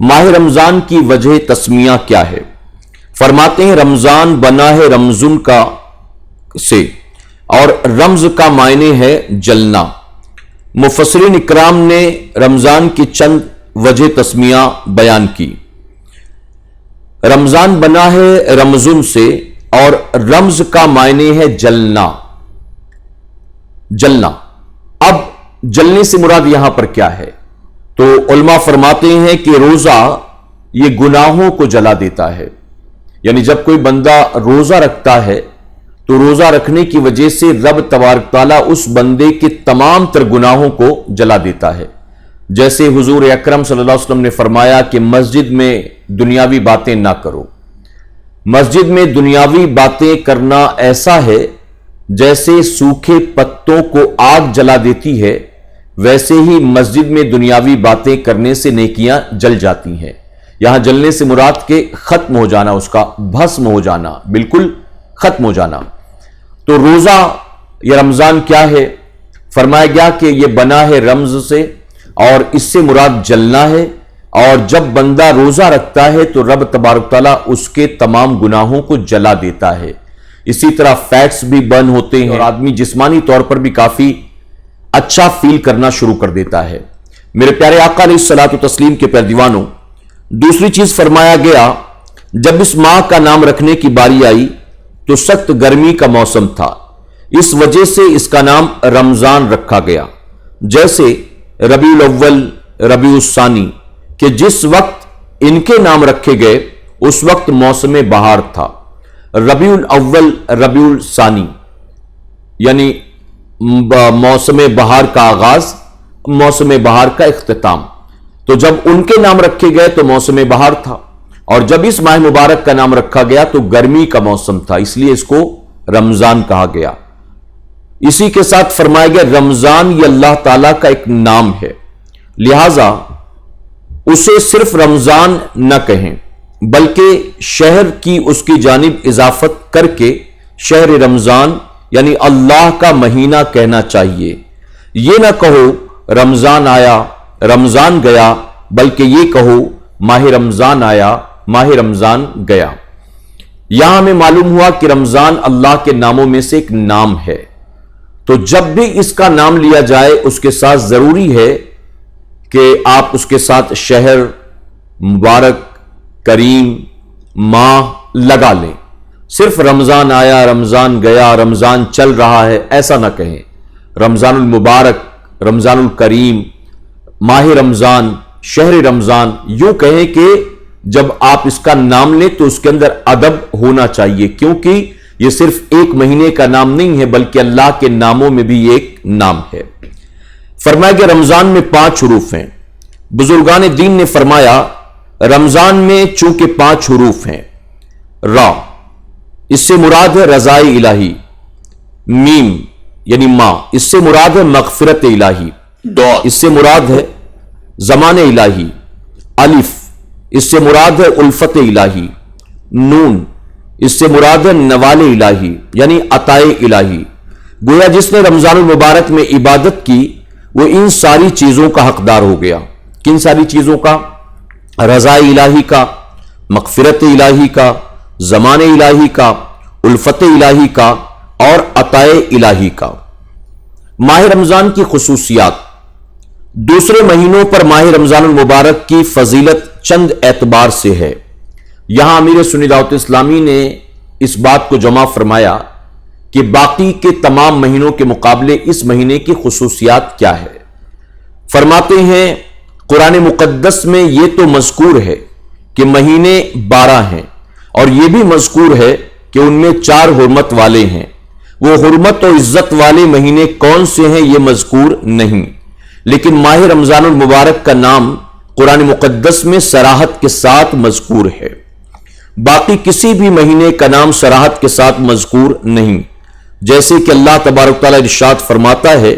ماہ رمضان کی وجہ تسمیہ کیا ہے؟ فرماتے ہیں رمضان بنا ہے رمزن کا سے، اور رمز کا معنی ہے جلنا۔ مفسرین اکرام نے رمضان کی چند وجہ تسمیہ بیان کی۔ رمضان بنا ہے رمزن سے، اور رمز کا معنی ہے جلنا۔ جلنا، اب جلنے سے مراد یہاں پر کیا ہے؟ تو علماء فرماتے ہیں کہ روزہ یہ گناہوں کو جلا دیتا ہے، یعنی جب کوئی بندہ روزہ رکھتا ہے تو روزہ رکھنے کی وجہ سے رب تبارک تعالیٰ اس بندے کے تمام تر گناہوں کو جلا دیتا ہے۔ جیسے حضور اکرم صلی اللہ علیہ وسلم نے فرمایا کہ مسجد میں دنیاوی باتیں نہ کرو۔ مسجد میں دنیاوی باتیں کرنا ایسا ہے جیسے سوکھے پتوں کو آگ جلا دیتی ہے، ویسے ہی مسجد میں دنیاوی باتیں کرنے سے نیکیاں جل جاتی ہیں۔ یہاں جلنے سے مراد کے ختم ہو جانا، اس کا بھسم ہو جانا، بالکل ختم ہو جانا۔ تو روزہ یا رمضان کیا ہے؟ فرمایا گیا کہ یہ بنا ہے رمز سے، اور اس سے مراد جلنا ہے، اور جب بندہ روزہ رکھتا ہے تو رب تبارک تعالیٰ اس کے تمام گناہوں کو جلا دیتا ہے۔ اسی طرح فیٹس بھی برن ہوتے ہیں، اور آدمی جسمانی طور پر بھی کافی اچھا فیل کرنا شروع کر دیتا ہے۔ میرے پیارے آقا علیہ الصلوۃ والتسلیم کے پیارے دیوانوں، دوسری چیز فرمایا گیا، جب اس ماہ کا نام رکھنے کی باری آئی تو سخت گرمی کا موسم تھا، اس وجہ سے اس کا نام رمضان رکھا گیا۔ جیسے ربیع الاول، ربیع الثانی کہ جس وقت ان کے نام رکھے گئے اس وقت موسم بہار تھا۔ ربیع الاول، ربیع الثانی یعنی موسم بہار کا آغاز، موسم بہار کا اختتام۔ تو جب ان کے نام رکھے گئے تو موسم بہار تھا، اور جب اس ماہ مبارک کا نام رکھا گیا تو گرمی کا موسم تھا، اس لیے اس کو رمضان کہا گیا۔ اسی کے ساتھ فرمایا گیا رمضان یہ اللہ تعالیٰ کا ایک نام ہے، لہذا اسے صرف رمضان نہ کہیں بلکہ شہر کی اس کی جانب اضافت کر کے شہر رمضان یعنی اللہ کا مہینہ کہنا چاہیے۔ یہ نہ کہو رمضان آیا رمضان گیا، بلکہ یہ کہو ماہ رمضان آیا ماہ رمضان گیا۔ یہاں ہمیں معلوم ہوا کہ رمضان اللہ کے ناموں میں سے ایک نام ہے، تو جب بھی اس کا نام لیا جائے اس کے ساتھ ضروری ہے کہ آپ اس کے ساتھ شہر مبارک کریم ماہ لگا لیں۔ صرف رمضان آیا رمضان گیا، رمضان چل رہا ہے، ایسا نہ کہیں۔ رمضان المبارک، رمضان الکریم، ماہ رمضان، شہر رمضان، یوں کہیں کہ جب آپ اس کا نام لیں تو اس کے اندر ادب ہونا چاہیے، کیونکہ یہ صرف ایک مہینے کا نام نہیں ہے بلکہ اللہ کے ناموں میں بھی ایک نام ہے۔ فرمایا کہ رمضان میں 5 حروف ہیں۔ بزرگان دین نے فرمایا رمضان میں چونکہ 5 حروف ہیں، را اس سے مراد ہے رضائے الہی، میم یعنی ماں اس سے مراد ہے مغفرت الہی، اس سے مراد ہے زمان الہی، الف اس سے مراد ہے الفت الہی، نون اس سے مراد ہے نوال الہی یعنی عطائے الہی۔ گویا جس نے رمضان المبارک میں عبادت کی وہ ان ساری چیزوں کا حقدار ہو گیا۔ کن ساری چیزوں کا؟ رضا الہی کا، مغفرت الہی کا، زمان الہی کا، الفت الہی کا اور عطائے الہی کا۔ ماہ رمضان کی خصوصیات۔ دوسرے مہینوں پر ماہ رمضان المبارک کی فضیلت چند اعتبار سے ہے۔ یہاں امیر سنی دعوت اسلامی نے اس بات کو جمع فرمایا کہ باقی کے تمام مہینوں کے مقابلے اس مہینے کی خصوصیات کیا ہے۔ فرماتے ہیں قرآن مقدس میں یہ تو مذکور ہے کہ مہینے 12 ہیں، اور یہ بھی مذکور ہے کہ ان میں 4 حرمت والے ہیں۔ وہ حرمت و عزت والے مہینے کون سے ہیں یہ مذکور نہیں، لیکن ماہ رمضان المبارک کا نام قرآن مقدس میں صراحت کے ساتھ مذکور ہے۔ باقی کسی بھی مہینے کا نام صراحت کے ساتھ مذکور نہیں، جیسے کہ اللہ تبارک تعالیٰ ارشاد فرماتا ہے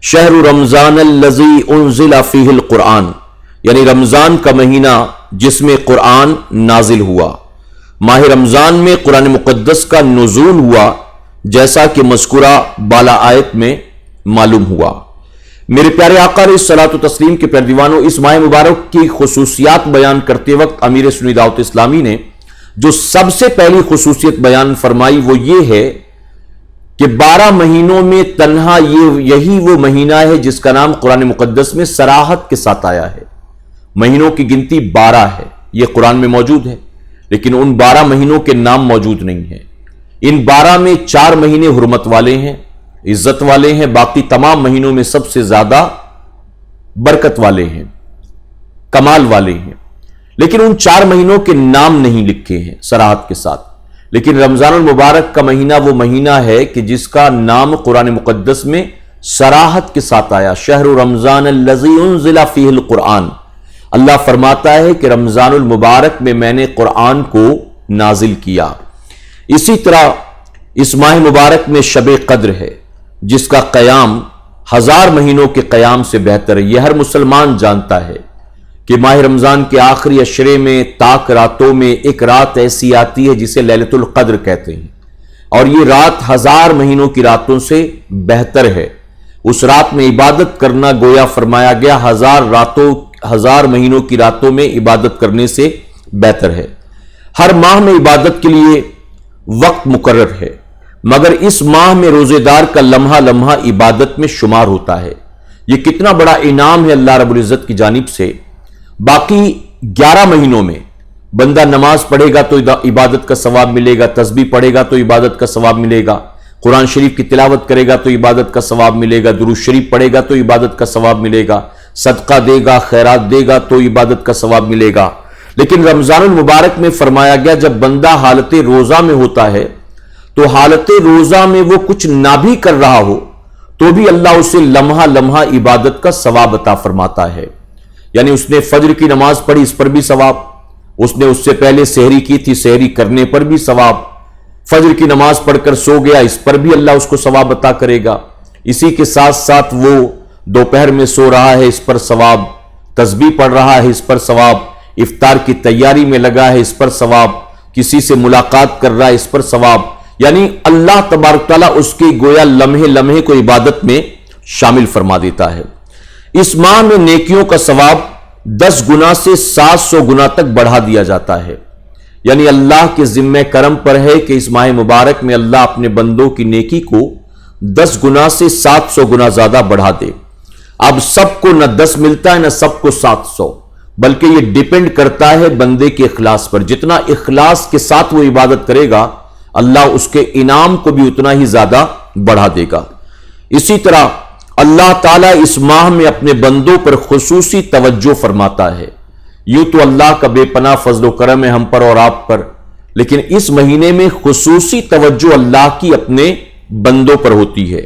شہر رمضان الذی انزل فیہ القرآن، یعنی رمضان کا مہینہ جس میں قرآن نازل ہوا۔ ماہ رمضان میں قرآن مقدس کا نزول ہوا جیسا کہ مذکورہ بالا آیت میں معلوم ہوا۔ میرے پیارے آقا علیہ الصلوۃ والتسلیم کے پیارے دیوانوں، اس ماہ مبارک کی خصوصیات بیان کرتے وقت امیر سنی دعوت اسلامی نے جو سب سے پہلی خصوصیت بیان فرمائی وہ یہ ہے کہ 12 مہینوں میں تنہا یہی وہ مہینہ ہے جس کا نام قرآن مقدس میں صراحت کے ساتھ آیا ہے۔ مہینوں کی گنتی 12 ہے، یہ قرآن میں موجود ہے، لیکن ان 12 مہینوں کے نام موجود نہیں ہیں۔ ان 12 میں 4 مہینے حرمت والے ہیں، عزت والے ہیں، باقی تمام مہینوں میں سب سے زیادہ برکت والے ہیں، کمال والے ہیں، لیکن ان 4 مہینوں کے نام نہیں لکھے ہیں صراحت کے ساتھ۔ لیکن رمضان المبارک کا مہینہ وہ مہینہ ہے کہ جس کا نام قرآن مقدس میں صراحت کے ساتھ آیا، شہر رمضان الذی انزل فیہ القرآن۔ اللہ فرماتا ہے کہ رمضان المبارک میں میں نے قرآن کو نازل کیا۔ اسی طرح اس ماہ مبارک میں شب قدر ہے جس کا قیام 1000 مہینوں کے قیام سے بہتر ہے۔ یہ ہر مسلمان جانتا ہے کہ ماہ رمضان کے آخری عشرے میں تاک راتوں میں ایک رات ایسی آتی ہے جسے لیلۃ القدر کہتے ہیں، اور یہ رات 1000 مہینوں کی راتوں سے بہتر ہے۔ اس رات میں عبادت کرنا گویا فرمایا گیا 1000 مہینوں کی راتوں میں عبادت کرنے سے بہتر ہے۔ ہر ماہ میں عبادت کے لیے وقت مقرر ہے، مگر اس ماہ میں روزے دار کا لمحہ لمحہ عبادت میں شمار ہوتا ہے۔ یہ کتنا بڑا انعام ہے اللہ رب العزت کی جانب سے۔ باقی 11 مہینوں میں بندہ نماز پڑھے گا تو عبادت کا ثواب ملے گا، تسبیح پڑھے گا تو عبادت کا ثواب ملے گا، قرآن شریف کی تلاوت کرے گا تو عبادت کا ثواب ملے گا، درود شریف پڑھے گا تو عبادت کا ثواب ملے گا، صدقہ دے گا، خیرات دے گا تو عبادت کا ثواب ملے گا۔ لیکن رمضان المبارک میں فرمایا گیا جب بندہ حالت روزہ میں ہوتا ہے تو حالت روزہ میں وہ کچھ نہ بھی کر رہا ہو تو بھی اللہ اسے لمحہ لمحہ عبادت کا ثواب عطا فرماتا ہے۔ یعنی اس نے فجر کی نماز پڑھی، اس پر بھی ثواب، اس نے اس سے پہلے سحری کی تھی، سحری کرنے پر بھی ثواب، فجر کی نماز پڑھ کر سو گیا، اس پر بھی اللہ اس کو ثواب عطا کرے گا۔ اسی کے ساتھ ساتھ وہ دوپہر میں سو رہا ہے، اس پر ثواب، تسبیح پڑھ رہا ہے، اس پر ثواب، افطار کی تیاری میں لگا ہے، اس پر ثواب، کسی سے ملاقات کر رہا ہے، اس پر ثواب۔ یعنی اللہ تبارک تعالیٰ اس کی گویا لمحے لمحے کو عبادت میں شامل فرما دیتا ہے۔ اس ماہ میں نیکیوں کا ثواب 10 گنا سے 700 گنا تک بڑھا دیا جاتا ہے۔ یعنی اللہ کے ذمہ کرم پر ہے کہ اس ماہ مبارک میں اللہ اپنے بندوں کی نیکی کو 10 گنا سے 700 گنا زیادہ بڑھا دے۔ اب سب کو نہ 10 ملتا ہے نہ سب کو 700، بلکہ یہ ڈیپینڈ کرتا ہے بندے کے اخلاص پر۔ جتنا اخلاص کے ساتھ وہ عبادت کرے گا اللہ اس کے انعام کو بھی اتنا ہی زیادہ بڑھا دے گا۔ اسی طرح اللہ تعالیٰ اس ماہ میں اپنے بندوں پر خصوصی توجہ فرماتا ہے۔ یوں تو اللہ کا بے پناہ فضل و کرم ہے ہم پر اور آپ پر، لیکن اس مہینے میں خصوصی توجہ اللہ کی اپنے بندوں پر ہوتی ہے۔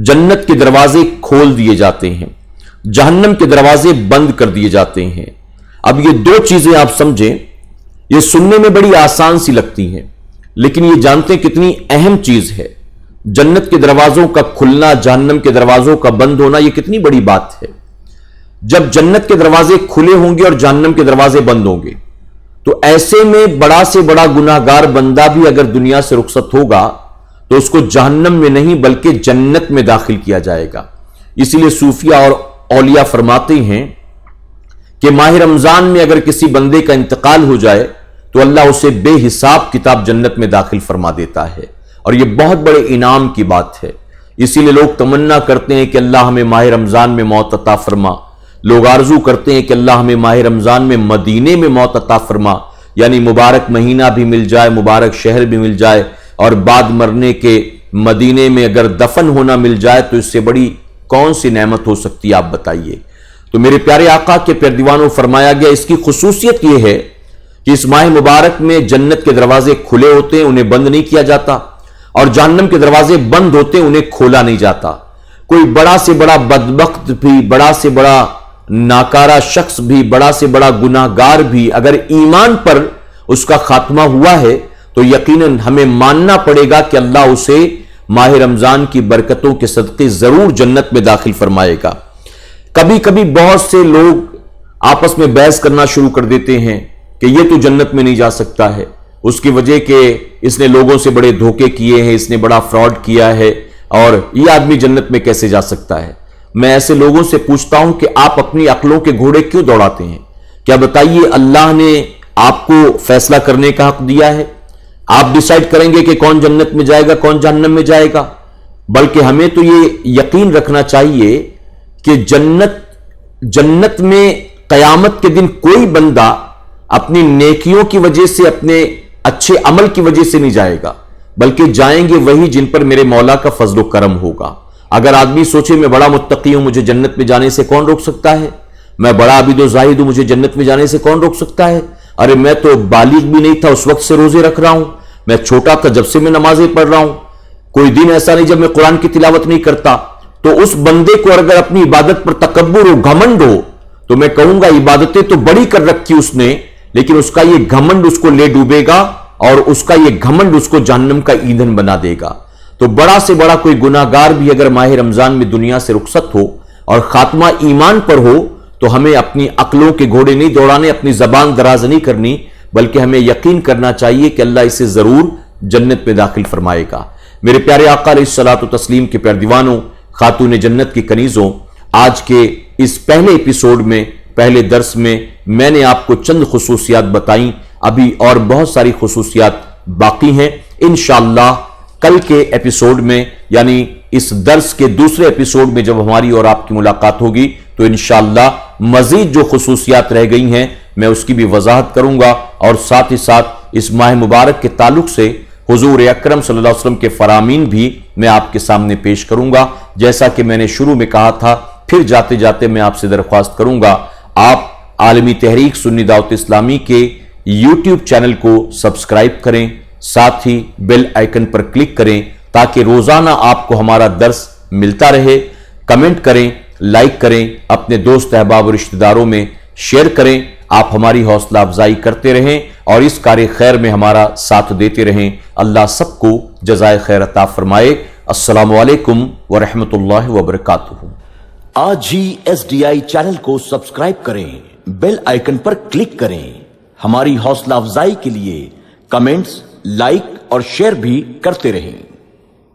جنت کے دروازے کھول دیے جاتے ہیں، جہنم کے دروازے بند کر دیے جاتے ہیں۔ اب یہ 2 چیزیں آپ سمجھیں، یہ سننے میں بڑی آسان سی لگتی ہیں، لیکن یہ جانتے ہیں کتنی اہم چیز ہے۔ جنت کے دروازوں کا کھلنا، جہنم کے دروازوں کا بند ہونا، یہ کتنی بڑی بات ہے۔ جب جنت کے دروازے کھلے ہوں گے اور جہنم کے دروازے بند ہوں گے تو ایسے میں بڑا سے بڑا گناہگار بندہ بھی اگر دنیا سے رخصت ہوگا تو اس کو جہنم میں نہیں بلکہ جنت میں داخل کیا جائے گا۔ اسی لیے صوفیاء اور اولیاء فرماتے ہیں کہ ماہ رمضان میں اگر کسی بندے کا انتقال ہو جائے تو اللہ اسے بے حساب کتاب جنت میں داخل فرما دیتا ہے، اور یہ بہت بڑے انعام کی بات ہے۔ اسی لیے لوگ تمنا کرتے ہیں کہ اللہ ہمیں ماہ رمضان میں موت عطا فرما، لوگ آرزو کرتے ہیں کہ اللہ ہمیں ماہ رمضان میں مدینے میں موت عطا فرما، یعنی مبارک مہینہ بھی مل جائے، مبارک شہر بھی مل جائے، اور بعد مرنے کے مدینے میں اگر دفن ہونا مل جائے تو اس سے بڑی کون سی نعمت ہو سکتی ہے، آپ بتائیے۔ تو میرے پیارے آقا کے پیارے دیوانوں، فرمایا گیا اس کی خصوصیت یہ ہے کہ اس ماہ مبارک میں جنت کے دروازے کھلے ہوتے ہیں، انہیں بند نہیں کیا جاتا، اور جہنم کے دروازے بند ہوتے ہیں، انہیں کھولا نہیں جاتا۔ کوئی بڑا سے بڑا بدبخت بھی، بڑا سے بڑا ناکارہ شخص بھی، بڑا سے بڑا گناہگار بھی اگر ایمان پر اس کا خاتمہ ہوا ہے تو یقیناً ہمیں ماننا پڑے گا کہ اللہ اسے ماہ رمضان کی برکتوں کے صدقے ضرور جنت میں داخل فرمائے گا۔ کبھی کبھی بہت سے لوگ آپس میں بحث کرنا شروع کر دیتے ہیں کہ یہ تو جنت میں نہیں جا سکتا ہے، اس کی وجہ کہ اس نے لوگوں سے بڑے دھوکے کیے ہیں، اس نے بڑا فراڈ کیا ہے، اور یہ آدمی جنت میں کیسے جا سکتا ہے۔ میں ایسے لوگوں سے پوچھتا ہوں کہ آپ اپنی عقلوں کے گھوڑے کیوں دوڑاتے ہیں؟ کیا بتائیے اللہ نے آپ کو فیصلہ کرنے کا حق دیا ہے؟ آپ ڈیسائیڈ کریں گے کہ کون جنت میں جائے گا کون جہنم میں جائے گا؟ بلکہ ہمیں تو یہ یقین رکھنا چاہیے کہ جنت میں قیامت کے دن کوئی بندہ اپنی نیکیوں کی وجہ سے اپنے اچھے عمل کی وجہ سے نہیں جائے گا، بلکہ جائیں گے وہی جن پر میرے مولا کا فضل و کرم ہوگا۔ اگر آدمی سوچے میں بڑا متقی ہوں، مجھے جنت میں جانے سے کون روک سکتا ہے؟ میں بڑا عابد و زاہد ہوں، مجھے جنت میں جانے سے کون روک سکتا ہے؟ ارے میں تو بالغ بھی نہیں تھا اس وقت سے روزے رکھ رہا ہوں، میں چھوٹا تھا جب سے میں نمازیں پڑھ رہا ہوں، کوئی دن ایسا نہیں جب میں قرآن کی تلاوت نہیں کرتا۔ تو اس بندے کو اگر اپنی عبادت پر تکبر و گھمنڈ ہو تو میں کہوں گا عبادتیں تو بڑی کر رکھی اس نے، لیکن اس کا یہ گھمنڈ اس کو لے ڈوبے گا اور اس کا یہ گھمنڈ اس کو جہنم کا ایندھن بنا دے گا۔ تو بڑا سے بڑا کوئی گناہگار بھی اگر ماہ رمضان میں دنیا سے رخصت ہو اور خاتمہ ایمان پر ہو تو ہمیں اپنی عقلوں کے گھوڑے نہیں دوڑانے، اپنی زبان دراز نہیں کرنی، بلکہ ہمیں یقین کرنا چاہیے کہ اللہ اسے ضرور جنت میں داخل فرمائے گا۔ میرے پیارے آقا علیہ الصلوۃ والتسلیم کے پیارے دیوانوں، خاتون جنت کی کنیزوں، آج کے اس پہلے ایپیسوڈ میں، پہلے درس میں نے آپ کو چند خصوصیات بتائیں، ابھی اور بہت ساری خصوصیات باقی ہیں۔ انشاءاللہ کل کے ایپیسوڈ میں، یعنی اس درس کے دوسرے ایپیسوڈ میں جب ہماری اور آپ کی ملاقات ہوگی تو انشاءاللہ مزید جو خصوصیات رہ گئی ہیں میں اس کی بھی وضاحت کروں گا، اور ساتھ ہی ساتھ اس ماہ مبارک کے تعلق سے حضور اکرم صلی اللہ علیہ وسلم کے فرامین بھی میں آپ کے سامنے پیش کروں گا۔ جیسا کہ میں نے شروع میں کہا تھا، پھر جاتے جاتے میں آپ سے درخواست کروں گا، آپ عالمی تحریک سنی دعوت اسلامی کے یوٹیوب چینل کو سبسکرائب کریں، ساتھ ہی بیل آئیکن پر کلک کریں تاکہ روزانہ آپ کو ہمارا درس ملتا رہے۔ کمنٹ کریں، لائک کریں، اپنے دوست احباب اور رشتہ داروں میں شیئر کریں۔ آپ ہماری حوصلہ افزائی کرتے رہیں اور اس کار خیر میں ہمارا ساتھ دیتے رہیں۔ اللہ سب کو جزائے خیر عطا فرمائے۔ السلام علیکم ورحمۃ اللہ وبرکاتہ۔ آج ہی SDI چینل کو سبسکرائب کریں، بیل آئیکن پر کلک کریں۔ ہماری حوصلہ افزائی کے لیے کمنٹس، لائک اور شیئر بھی کرتے رہیں۔